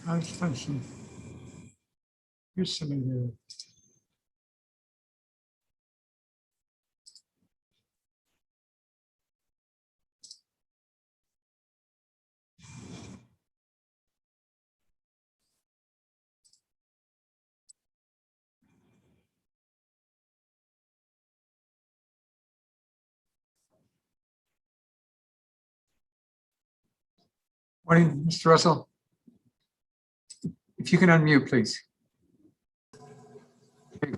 I just find some. Here's something here. Morning, Mr. Russell. If you can unmute, please. Good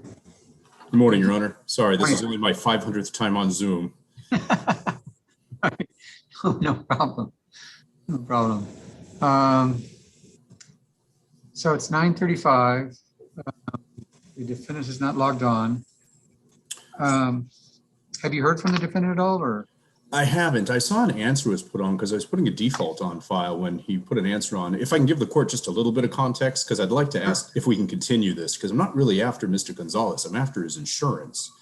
morning, Your Honor. Sorry, this is only my 500th time on Zoom. Oh, no problem. No problem. So it's 9:35. The defendant is not logged on. Have you heard from the defendant at all, or? I haven't. I saw an answer was put on because I was putting a default on file when he put an answer on. If I can give the court just a little bit of context, because I'd like to ask if we can continue this, because I'm not really after Mr. Gonzalez. I'm after his insurance.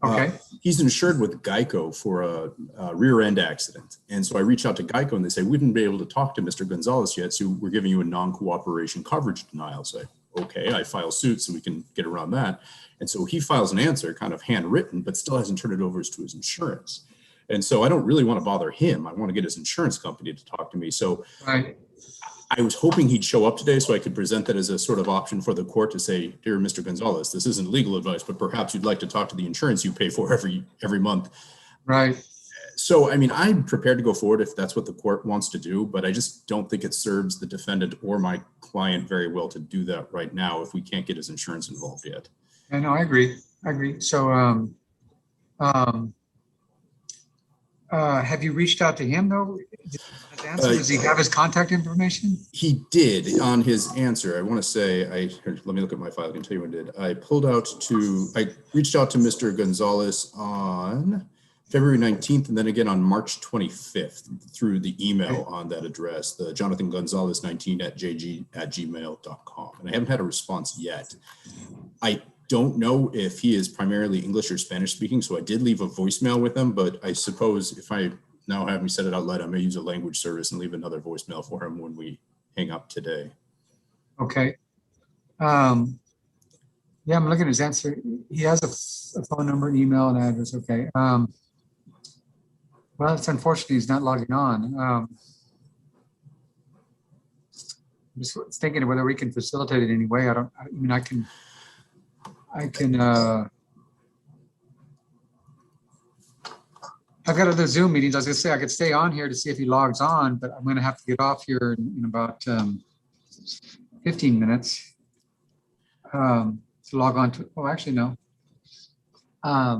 Okay. He's insured with Geico for a rear end accident. And so I reach out to Geico and they say, we wouldn't be able to talk to Mr. Gonzalez yet, so we're giving you a non-cooperation coverage denial. So okay, I file suit so we can get around that. And so he files an answer, kind of handwritten, but still hasn't turned it over to his insurance. And so I don't really want to bother him. I want to get his insurance company to talk to me. So Right. I was hoping he'd show up today so I could present that as a sort of option for the court to say, dear Mr. Gonzalez, this isn't legal advice, but perhaps you'd like to talk to the insurance you pay for every month. Right. So, I mean, I'm prepared to go forward if that's what the court wants to do, but I just don't think it serves the defendant or my client very well to do that right now if we can't get his insurance involved yet. I know, I agree. I agree. So, have you reached out to him though? Does he have his contact information? He did on his answer. I want to say, let me look at my file. I can tell you what I did. I reached out to Mr. Gonzalez on February 19th and then again on March 25th through the email on that address, the Jonathan Gonzalez 19 at gmail.com. And I haven't had a response yet. I don't know if he is primarily English or Spanish speaking, so I did leave a voicemail with him, but I suppose if I now have me set it out loud, I may use a language service and leave another voicemail for him when we hang up today. Okay. Yeah, I'm looking at his answer. He has a phone number, email, and address. Okay. Well, it's unfortunate he's not logging on. I'm just thinking of whether we can facilitate it anyway. I mean, I can, I've got other Zoom meetings. I was gonna say I could stay on here to see if he logs on, but I'm gonna have to get off here in about 15 minutes to log on to, oh, actually, no. I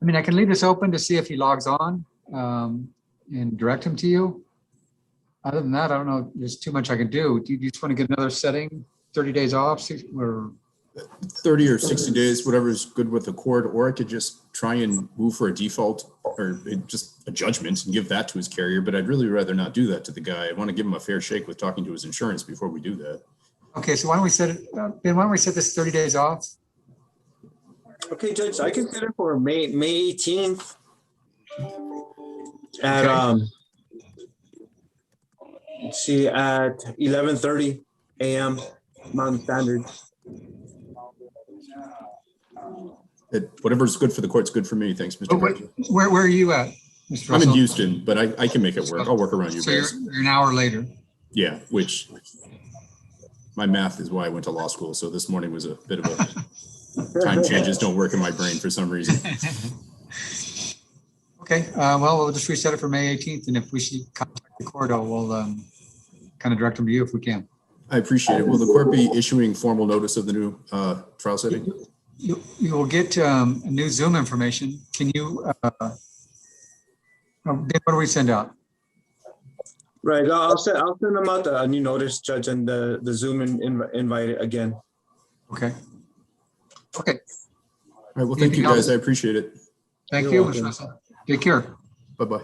mean, I can leave this open to see if he logs on and direct him to you. Other than that, I don't know, there's too much I can do. Do you just want to get another setting, 30 days off or 30 or 60 days, whatever is good with the court, or I could just try and move for a default or just a judgment and give that to his carrier. But I'd really rather not do that to the guy. I want to give him a fair shake with talking to his insurance before we do that. Okay, so why don't we set it, Ben, why don't we set this 30 days off? Okay, Judge, I can set it for May 18th at let's see, at 11:30 a.m. Mountain Standard. Whatever's good for the court's good for me. Thanks, Mr. President. Where are you at, Mr. I'm in Russell? Houston, but I can make it work. I'll work around you So guys. you're an hour later. Yeah, which my math is why I went to law school. So this morning was a bit of a time changes don't work in my brain for some reason. Okay, well, we'll just reset it for May 18th, and if we should contact the court, we'll kind of direct them to you if we can. I appreciate it. Will the court be issuing formal notice of the new trial setting? You will get new Zoom information. Can you, what do we send out? Right, I'll send them out a new notice, Judge, and the Zoom invite again. Okay. Okay. All right, well, thank you guys. I appreciate it. Thank You're you, welcome. Mr. Russell. Take care. Bye-bye.